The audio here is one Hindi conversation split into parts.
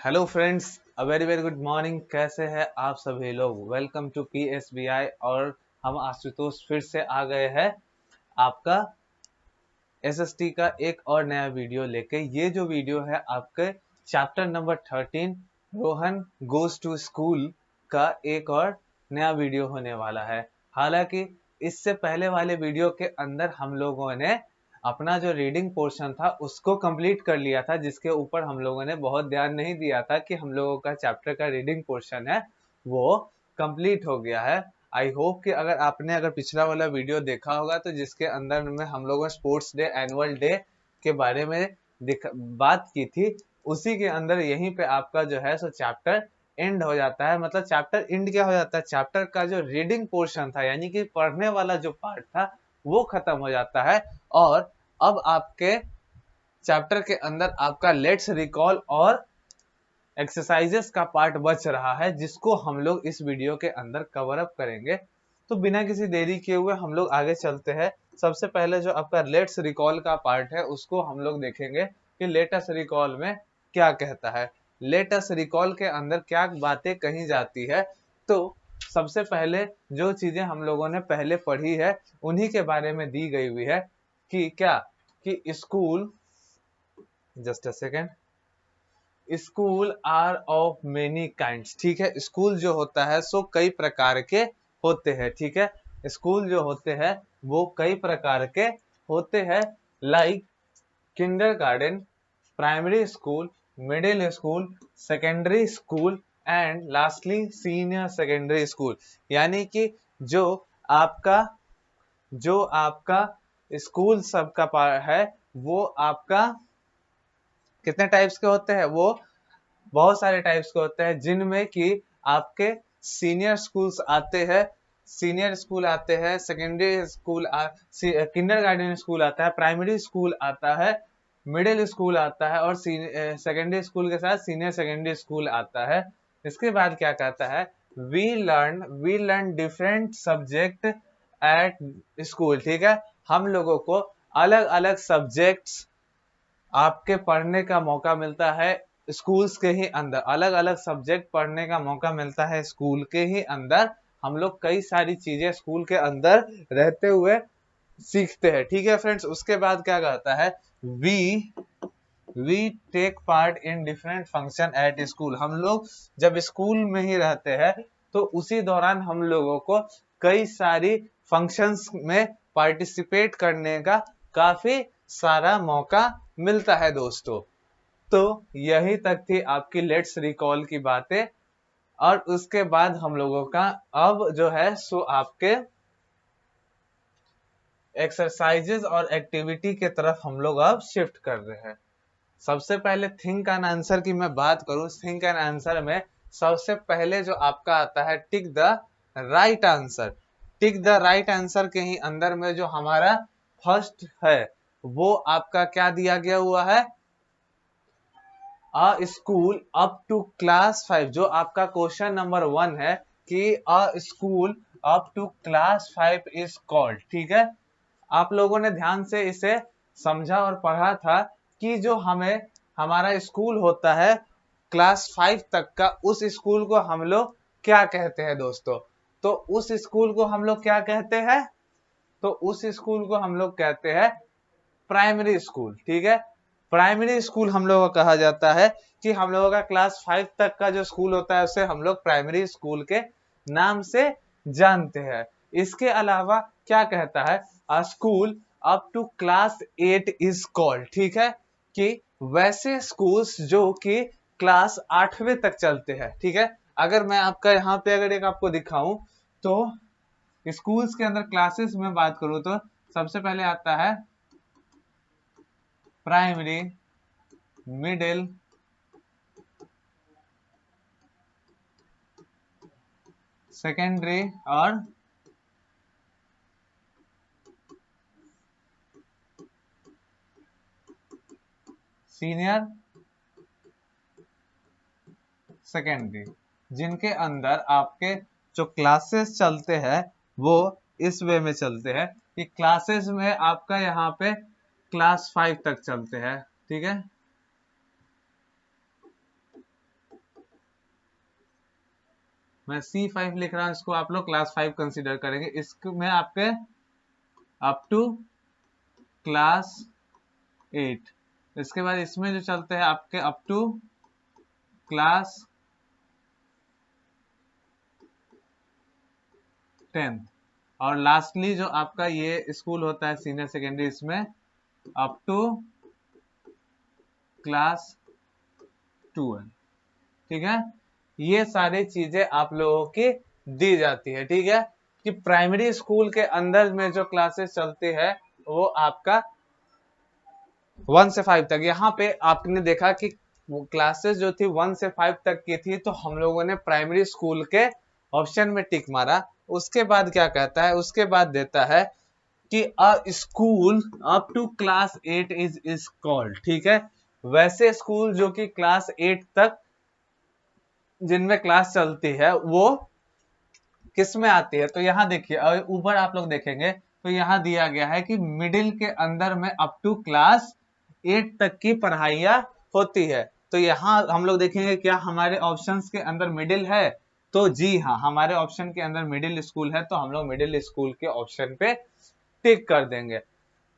Hello friends, a very very good morning. कैसे हैं आप सभी लोग? Welcome to PSBI। और हम आशुतोष फिर से आ गए हैं आपका SST का एक और नया वीडियो लेके। ये जो वीडियो है आपके chapter number 13 Rohan goes to school का एक और नया वीडियो होने वाला है। हालांकि इससे पहले वाले वीडियो के अंदर हम लोगों ने अपना जो रीडिंग पोर्शन था उसको कंप्लीट कर लिया था, जिसके ऊपर हम लोगों ने बहुत ध्यान नहीं दिया था कि हम लोगों का चैप्टर का रीडिंग पोर्शन है वो कंप्लीट हो गया है। आई होप कि अगर पिछला वाला वीडियो देखा होगा तो जिसके अंदर में हम लोगों स्पोर्ट्स डे एनुअल डे के बारे में बात की थी, उसी के अंदर यहीं पे आपका जो है सो चैप्टर एंड हो जाता है। मतलब चैप्टर एंड क्या हो जाता है, चैप्टर का जो रीडिंग पोर्शन था यानी कि पढ़ने वाला जो पार्ट था वो खत्म हो जाता है। और अब आपके चैप्टर के अंदर आपका लेट्स रिकॉल और एक्सरसाइजेस का पार्ट बच रहा है, जिसको हम लोग इस वीडियो के अंदर कवर अप करेंगे। तो बिना किसी देरी किए हुए हम लोग आगे चलते हैं। सबसे पहले जो आपका लेट्स रिकॉल का पार्ट है उसको हम लोग देखेंगे कि लेटस रिकॉल में क्या कहता है, लेटस रिकॉल के अंदर क्या बातें कही जाती है। तो सबसे पहले जो चीजें हम लोगों ने पहले पढ़ी है उन्हीं के बारे में दी गई हुई है कि क्या कि school, just a second, school are of many kinds. ठीक है, स्कूल जो होता है सो कई प्रकार के होते हैं। ठीक है, स्कूल जो होते हैं वो कई प्रकार के होते हैं, like kindergarten, primary school, middle school, secondary school and lastly senior secondary school. यानी कि जो आपका जो आपका स्कूल सबका है वो आपका कितने टाइप्स के होते हैं, वो बहुत सारे टाइप्स के होते हैं, जिनमें कि आपके सीनियर स्कूल्स आते हैं, सीनियर स्कूल आते हैं, सेकेंडरी स्कूल, किंडरगार्टन स्कूल आता है, प्राइमरी स्कूल आता है, मिडिल स्कूल आता है और सेकेंडरी स्कूल के साथ सीनियर सेकेंडरी स्कूल आता है। इसके बाद क्या कहता है, we learn different subject at school. ठीक है, हम लोगों को अलग अलग सब्जेक्ट्स आपके पढ़ने का मौका मिलता है स्कूल्स के ही अंदर, अलग अलग सब्जेक्ट पढ़ने का मौका मिलता है स्कूल के ही अंदर। हम लोग कई सारी चीजें स्कूल के अंदर रहते हुए सीखते हैं। ठीक है फ्रेंड्स, उसके बाद क्या कहता है, we we take part in different function at school. हम लोग जब स्कूल में ही रहते हैं तो उसी दौरान हम लोगों को कई सारी फंक्शंस में पार्टिसिपेट करने का काफी सारा मौका मिलता है दोस्तों। तो यही तक थी आपकी लेट्स रिकॉल की बातें। और उसके बाद हम लोगों का अब जो है सो आपके एक्सरसाइजेज और एक्टिविटी के तरफ हम लोग अब शिफ्ट कर रहे हैं। सबसे पहले थिंक एंड आंसर की मैं बात करूं, थिंक एंड आंसर में सबसे पहले जो आपका आता है tick the right answer. Tick the right answer के ही अंदर में जो हमारा फर्स्ट है वो आपका क्या दिया गया हुआ है, a school up to class 5। जो आपका क्वेश्चन नंबर 1 है कि a school up to class 5 is called. ठीक है, आप लोगों ने ध्यान से इसे समझा और पढ़ा था कि जो हमें हमारा स्कूल होता है क्लास 5 तक का, उस स्कूल को हम लोग क्या कहते हैं दोस्तों? तो उस स्कूल को हम लोग क्या कहते हैं, तो उस स्कूल को हम लोग कहते हैं प्राइमरी स्कूल। ठीक है, प्राइमरी स्कूल हम लोगों को कहा जाता है कि हम लोगों का क्लास 5 तक का जो स्कूल होता है उसे हम लोग प्राइमरी स्कूल के नाम से जानते हैं। इसके अलावा क्या कहता है, a school up to class 8 is called. ठीक है, कि वैसे स्कूल्स जो कि क्लास 8वें तक चलते हैं। ठीक है, अगर मैं आपका यहाँ पे अगर एक आपको दिखाऊं तो स्कूल्स के अंदर क्लासेस में बात करूं तो सबसे पहले आता है प्राइमरी, मिडिल, सेकेंडरी और सीनियर सेकेंडरी, जिनके अंदर आपके जो क्लासेस चलते हैं वो इस वे में चलते हैं कि क्लासेस में आपका यहाँ पे क्लास 5 तक चलते हैं। ठीक है, मैं C5 लिख रहा हूँ, इसको आप लोग क्लास 5 कंसीडर करेंगे। इसमें आपके अप टू क्लास 8, इसके बाद इसमें जो चलते हैं आपके अप टू क्लास 10, और लास्टली जो आपका ये स्कूल होता है सीनियर सेकेंडरी, इसमें अप टू क्लास 12। ठीक है, ये सारी चीजें आप लोगों की दी जाती है। ठीक है, कि प्राइमरी स्कूल के अंदर में जो क्लासेस चलती है वो आपका 1 से 5 तक। यहाँ पे आपने देखा कि क्लासेस जो थी 1 से 5 तक की थी, तो हम लोगों ने प्राइमरी स्कूल के ऑप्शन में टिक मारा। उसके बाद क्या कहता है, उसके बाद देता है कि a school up to class 8 is called. ठीक है, वैसे स्कूल जो कि क्लास 8 तक जिनमें क्लास चलती है वो किस में आती है। तो यहाँ देखिए, ऊपर आप लोग देखेंगे तो यहाँ दिया गया है कि मिडिल के अंदर में अप टू क्लास 8 तक की पढ़ाइयाँ होती है। तो यहाँ हम लोग देखेंगे क्या हमारे ऑप्शंस के अंदर मिडिल है, तो जी हाँ, हमारे ऑप्शन के अंदर मिडिल स्कूल है, तो हम लोग मिडिल स्कूल के ऑप्शन पे टिक कर देंगे।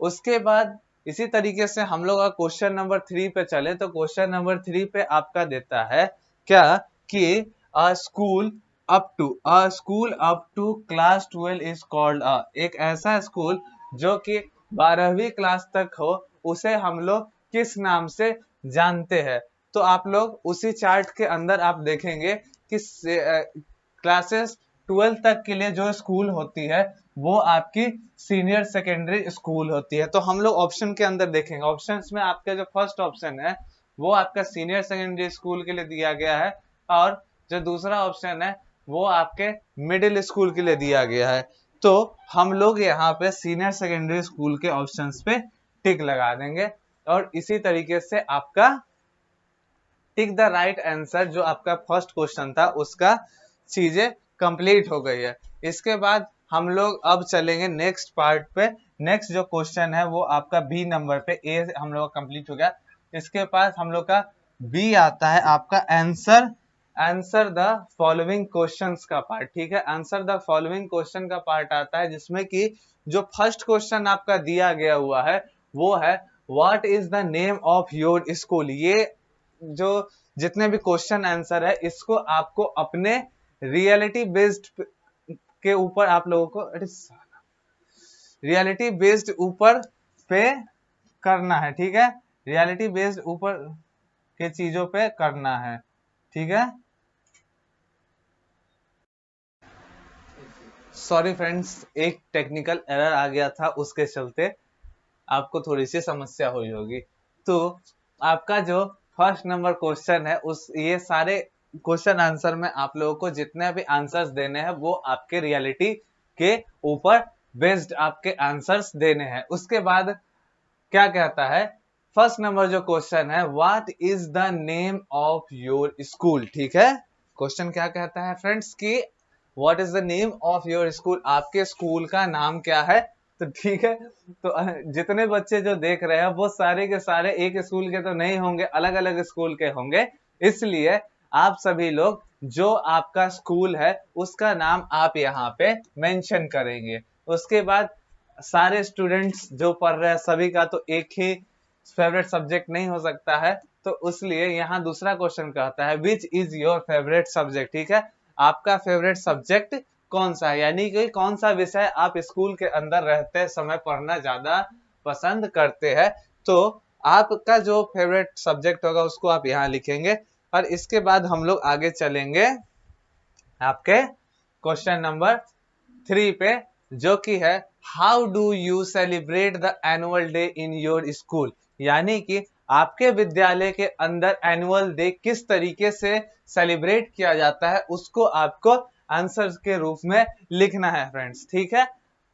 उसके बाद इसी तरीके से हम लोग क्वेश्चन नंबर 3 पे चले, तो क्वेश्चन नंबर 3 पे आपका देता है क्या कि a school up to class 12 is called एक ऐसा स्कूल जो कि 12वीं क्लास तक हो, उसे हम लोग किस नाम से जानते हैं। तो आप लोग उसी चार्ट के अंदर आप देखेंगे कि क्लासेस 12 तक के लिए जो स्कूल होती है वो आपकी सीनियर सेकेंडरी स्कूल होती है। तो हम लोग ऑप्शन के अंदर देखेंगे, ऑप्शंस में आपका जो फर्स्ट ऑप्शन है वो आपका सीनियर सेकेंडरी स्कूल के लिए दिया गया है, और जो दूसरा ऑप्शन है वो आपके मिडिल स्कूल के लिए दिया गया है। तो हम लोग यहाँ पे सीनियर सेकेंडरी स्कूल के ऑप्शंस पे टिक लगा देंगे, और इसी तरीके से आपका टिक द राइट आंसर जो आपका फर्स्ट क्वेश्चन था उसका चीजें कंप्लीट हो गई है। इसके बाद हम लोग अब चलेंगे नेक्स्ट पार्ट पे। नेक्स्ट जो क्वेश्चन है वो आपका बी नंबर पे, ए हम लोग का कंप्लीट हो गया। इसके पास हम लोग का बी आता है आपका आंसर द फॉलोइंग क्वेश्चंस का पार्ट। ठीक है, आंसर द फॉलोइंग क्वेश्चन का पार्ट आता है, जिसमें कि जो फर्स्ट क्वेश्चन आपका दिया गया हुआ है वो है what is the name of your school. ये जो जितने भी क्वेश्चन आंसर है इसको आपको अपने रियलिटी बेस्ड के ऊपर आप लोगों को रियलिटी बेस्ड ऊपर पे करना है। ठीक है, रियलिटी बेस्ड ऊपर के चीजों पे करना है। ठीक है, सॉरी फ्रेंड्स, एक टेक्निकल एरर आ गया था, उसके चलते आपको थोड़ी सी समस्या हुई होगी। तो आपका जो फर्स्ट नंबर क्वेश्चन है उस ये सारे क्वेश्चन आंसर में आप लोगों को जितने भी आंसर्स देने हैं वो आपके रियलिटी के ऊपर बेस्ड आपके आंसर्स देने हैं। उसके बाद क्या कहता है, फर्स्ट नंबर जो क्वेश्चन है what is the name of your school. ठीक है, क्वेश्चन क्या कहता है फ्रेंड्स कि what is the name of your school, आपके स्कूल का नाम क्या है। तो ठीक है, तो जितने बच्चे जो देख रहे हैं वो सारे के सारे एक स्कूल के तो नहीं होंगे, अलग अलग स्कूल के होंगे, इसलिए आप सभी लोग जो आपका स्कूल है उसका नाम आप यहाँ पे मेंशन करेंगे। उसके बाद सारे स्टूडेंट्स जो पढ़ रहे हैं सभी का तो एक ही फेवरेट सब्जेक्ट नहीं हो सकता है, तो इसलिए यहाँ दूसरा क्वेश्चन कहता है which is your favourite subject. ठीक है, आपका फेवरेट सब्जेक्ट कौन सा है, यानी कि कौन सा विषय आप स्कूल के अंदर रहते समय पढ़ना ज्यादा पसंद करते हैं। तो आपका जो फेवरेट सब्जेक्ट होगा उसको आप यहाँ लिखेंगे, और इसके बाद हम लोग आगे चलेंगे आपके क्वेश्चन नंबर 3 पे, जो कि है how do you celebrate the annual day in your school. यानी कि आपके विद्यालय के अंदर एनुअल डे किस तरीके से सेलिब्रेट किया जाता है उसको आपको आंसर के रूप में लिखना है फ्रेंड्स। ठीक है,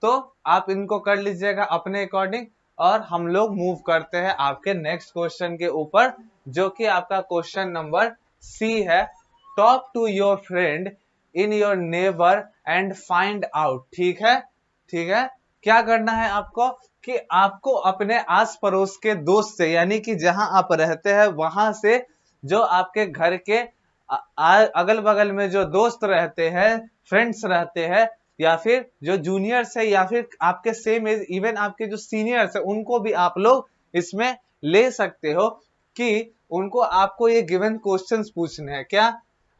तो आप इनको कर लीजिएगा अपने अकॉर्डिंग, और हम लोग मूव करते हैं आपके नेक्स्ट क्वेश्चन के ऊपर, जो कि आपका क्वेश्चन नंबर सी है talk to your friend in your neighbour and find out. ठीक है, ठीक है, क्या करना है आपको कि आपको अपने आस पड़ोस के दोस्त से, यानी कि जहां आप रहते हैं वहां से जो आपके घर के अगल बगल में जो दोस्त रहते हैं, फ्रेंड्स रहते हैं, या फिर जो जूनियर्स है, या फिर आपके सेम एज, इवन आपके जो सीनियर्स है, उनको भी आप लोग इसमें ले सकते हो कि उनको आपको ये गिवन क्वेश्चंस पूछने हैं। क्या,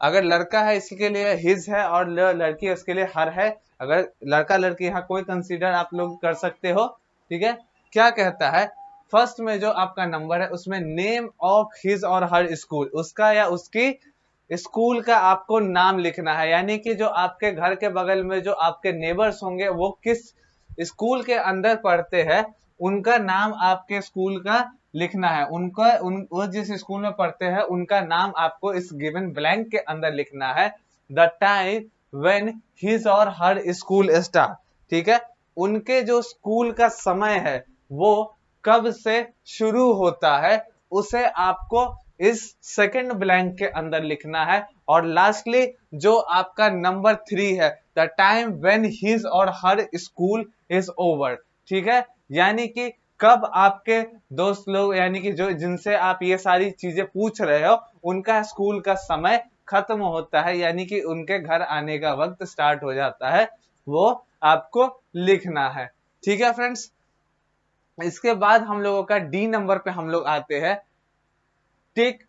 अगर लड़का है इसके लिए हिज है, और लड़की है उसके लिए हर है। अगर लड़का लड़की यहाँ कोई कंसीडर आप लोग कर सकते हो, ठीक है। क्या कहता है, फर्स्ट में जो आपका नंबर है उसमें नेम ऑफ हिज और हर स्कूल, उसका या उसकी स्कूल का आपको नाम लिखना है। यानी कि जो आपके घर के बगल में जो आपके नेबर्स होंगे वो किस स्कूल के अंदर पढ़ते हैं, उनका नाम आपके स्कूल का लिखना है। वो जिस स्कूल में पढ़ते हैं उनका नाम आपको इस गिवन ब्लैंक के अंदर लिखना है। द टाइम व्हेन हिज और हर स्कूल स्टार्ट, ठीक है। उनके जो स्कूल का समय है वो कब से शुरू होता है, उसे आपको इस सेकंड ब्लैंक के अंदर लिखना है। और लास्टली जो आपका नंबर 3 है, द टाइम व्हेन हिज और हर स्कूल इज ओवर, ठीक है। यानी कि कब आपके दोस्त लोग, यानी कि जो जिनसे आप ये सारी चीजें पूछ रहे हो, उनका स्कूल का समय खत्म होता है, यानी कि उनके घर आने का वक्त स्टार्ट हो जाता है, वो आपको लिखना है। ठीक है फ्रेंड्स। इसके बाद हम लोगों का डी नंबर पे हम लोग आते हैं, tick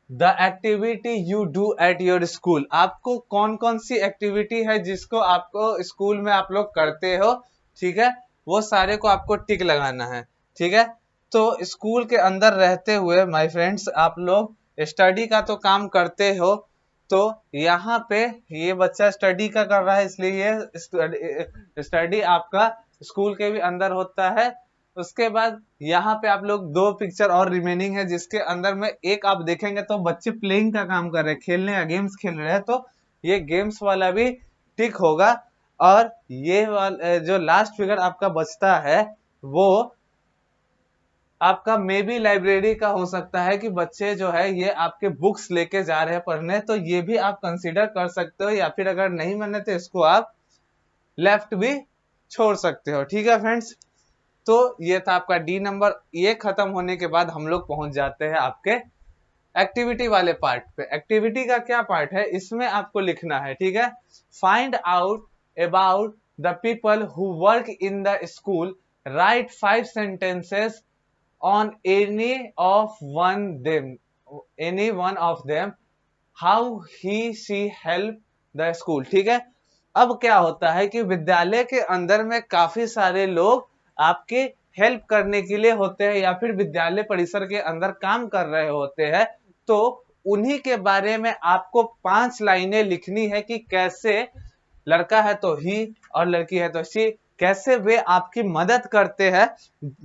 the activity you do at your school. आपको कौन कौन सी एक्टिविटी है जिसको आपको स्कूल में आप लोग करते हो, ठीक है, वो सारे को आपको टिक लगाना है। ठीक है, तो स्कूल के अंदर रहते हुए माय फ्रेंड्स आप लोग स्टडी का तो काम करते हो। तो यहाँ पे ये बच्चा स्टडी का कर रहा है, इसलिए ये स्टडी आपका स्कूल के भी अंदर होता है। उसके बाद यहाँ पे आप लोग 2 पिक्चर और रिमेनिंग है, जिसके अंदर में एक आप देखेंगे तो बच्चे प्लेइंग का काम कर रहे हैं, खेलने का, गेम्स खेल रहे हैं, तो ये गेम्स वाला भी टिक होगा। और ये वाला जो लास्ट फिगर आपका बचता है वो आपका मे बी लाइब्रेरी का हो सकता है, कि बच्चे जो है ये आपके बुक्स लेके जा रहे हैं पढ़ने, तो ये भी आप कंसीडर कर सकते हो, या फिर अगर नहीं माने तो इसको आप लेफ्ट भी छोड़ सकते हो। ठीक है फ्रेंड्स, तो ये था आपका डी नंबर। ये खत्म होने के बाद हम लोग पहुंच जाते हैं आपके एक्टिविटी वाले पार्ट पे। एक्टिविटी का क्या पार्ट है, इसमें आपको लिखना है, ठीक है, find out about the people who work in the school, right 5 sentences on any one of them, how he she help the school. ठीक है, अब क्या होता है कि विद्यालय के अंदर में काफी सारे लोग आपके हेल्प करने के लिए होते हैं, या फिर विद्यालय परिसर के अंदर काम कर रहे होते हैं, तो उन्हीं के बारे में आपको 5 लाइनें लिखनी है कि कैसे लड़का है तो ही और लड़की है तो शी, कैसे वे आपकी मदद करते हैं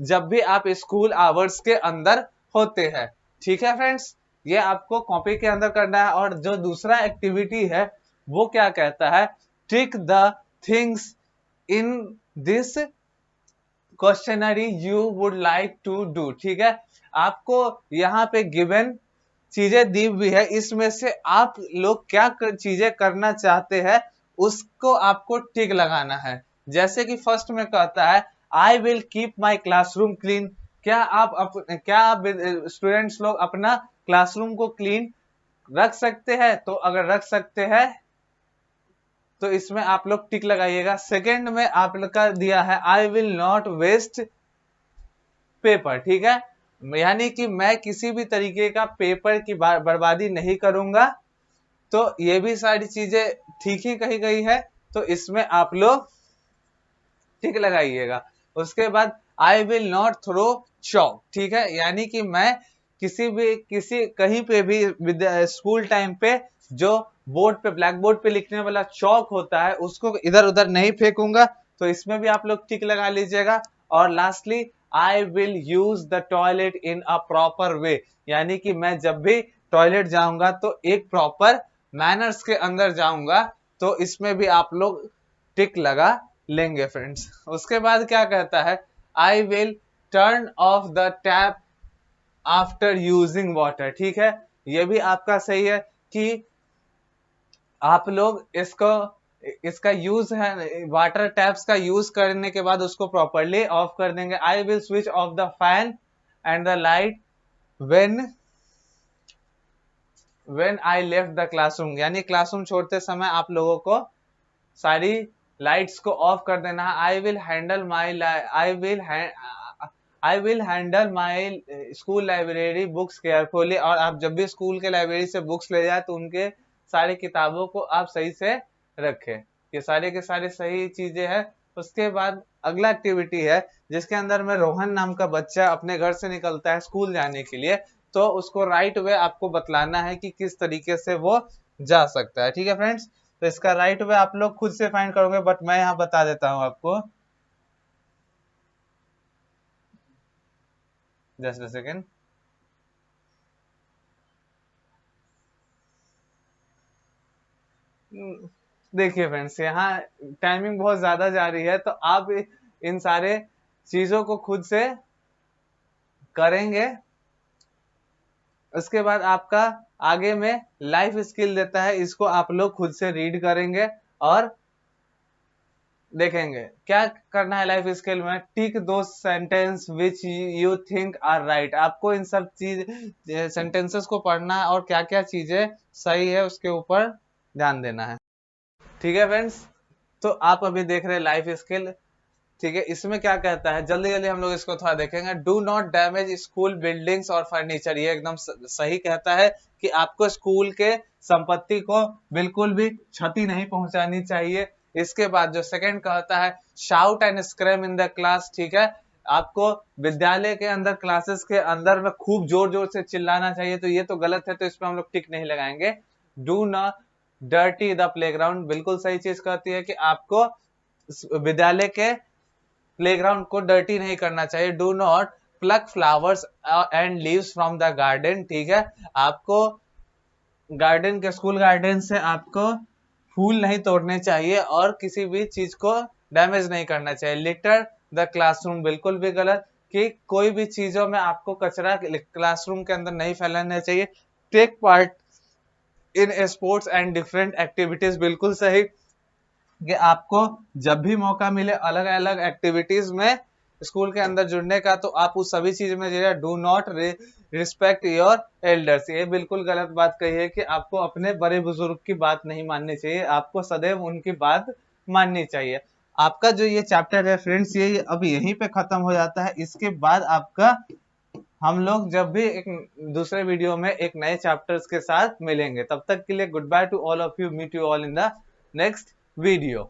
जब भी आप स्कूल आवर्स के अंदर होते हैं। ठीक है फ्रेंड्स, ये आपको कॉपी के अंदर करना है। और जो दूसरा एक्टिविटी है वो क्या कहता है, tick the things in this questionnaire you would like to do. ठीक है, आपको यहाँ पे गिवन चीजें दी हुई है, इसमें से आप लोग क्या चीजें करना चाहते हैं उसको आपको टिक लगाना है। जैसे कि फर्स्ट में कहता है I will keep my classroom clean. क्या आप स्टूडेंट्स लोग अपना क्लासरूम को क्लीन रख सकते हैं? तो अगर रख सकते हैं तो इसमें आप लोग टिक लगाइएगा। सेकंड में आप लोग का दिया है I will not waste paper. ठीक है, यानी कि मैं किसी भी तरीके का पेपर की बर्बादी नहीं करूंगा। तो ये भी सारी चीजें ठीक ही कही गई है, तो इसमें आप लोग टिक लगाइएगा। उसके बाद I will not throw chalk. ठीक है, यानी कि मैं किसी कहीं पे भी स्कूल टाइम पे जो बोर्ड पे, ब्लैक बोर्ड पे लिखने वाला चौक होता है उसको इधर उधर नहीं फेंकूंगा, तो इसमें भी आप लोग टिक लगा लीजिएगा। और lastly I will use the toilet in a proper way, यानी कि मैं जब भी टॉयलेट जाऊंगा तो एक प्रॉपर मैनर्स के अंदर जाऊंगा, तो इसमें भी आप लोग टिक लगा लेंगे फ्रेंड्स। उसके बाद क्या कहता है, I will turn off the tap after using water. ठीक है, ये भी आपका सही है कि आप लोग इसका यूज है, वाटर टैप्स का यूज करने के बाद उसको प्रॉपरली ऑफ कर देंगे। I will switch off the fan and the light when I left the classroom, यानी क्लासरूम छोड़ते समय आप लोगों को सारी लाइट्स को ऑफ कर देना है। I will handle my school library books carefully, और आप जब भी स्कूल के लाइब्रेरी से बुक्स ले जाए तो उनके सारी किताबों को आप सही से रखें। ये सारे के सारे सही चीजें हैं। उसके बाद अगला एक्टिविटी है जिसके अंदर में रोहन नाम का बच्चा अपने घर से निकलता है स्कूल जाने के लिए, तो उसको राइट वे आपको बतलाना है कि किस तरीके से वो जा सकता है। ठीक है फ्रेंड्स, तो इसका राइट वे आप लोग खुद से फाइंड करोगे, बट मैं यहाँ बता देता हूँ आपको। Just a second. देखिए फ्रेंड्स, यहाँ टाइमिंग बहुत ज्यादा जा रही है, तो आप इन सारे चीजों को खुद से करेंगे। उसके बाद आपका आगे में लाइफ स्किल देता है, इसको आप लोग खुद से रीड करेंगे और देखेंगे क्या करना है। लाइफ स्किल में टिक दो sentence which you think are right, आपको इन सब चीज सेंटेंसेस को पढ़ना है और क्या क्या चीजें सही है उसके ऊपर ध्यान देना है। ठीक है फ्रेंड्स, तो आप अभी देख रहे हैं लाइफ स्किल। ठीक है, इसमें क्या कहता है, जल्दी जल्दी हम लोग इसको थोड़ा देखेंगे। Do not damage school buildings और फर्नीचर, ये एकदम सही कहता है कि आपको स्कूल के संपत्ति को बिल्कुल भी क्षति नहीं पहुंचानी चाहिए। इसके बाद जो सेकंड कहता है, shout and scrum in the class. ठीक है, आपको विद्यालय के अंदर क्लासेस के अंदर में खूब जोर जोर से चिल्लाना चाहिए, तो ये तो गलत है, तो इसमें हम लोग टिक नहीं लगाएंगे। Do not dirty the playground, बिल्कुल सही चीज कहती है कि आपको विद्यालय के प्लेग्राउंड को डर्टी नहीं करना चाहिए। Do not plug flowers and leaves from the garden. ठीक है, आपको गार्डन के स्कूल गार्डन से आपको फूल नहीं तोड़ने चाहिए और किसी भी चीज को डैमेज नहीं करना चाहिए। लिटर द क्लासरूम, बिल्कुल भी गलत, कि कोई भी चीजों में आपको कचरा क्लासरूम के अंदर नहीं फैलाना चाहिए। Take part in sports and different activities, बिल्कुल सही कि आपको जब भी मौका मिले अलग अलग एक्टिविटीज में स्कूल के अंदर जुड़ने का, तो आप उस सभी चीज में जुड़े। Do not respect your elders, ये बिल्कुल गलत बात कही है कि आपको अपने बड़े बुजुर्ग की बात नहीं माननी चाहिए, आपको सदैव उनकी बात माननी चाहिए। आपका जो ये चैप्टर है फ्रेंड्स, ये अब यहीं पे खत्म हो जाता है। इसके बाद आपका हम लोग जब भी एक दूसरे वीडियो में एक नए चैप्टर्स के साथ मिलेंगे, तब तक के लिए goodbye to all of you, meet you all in the next video.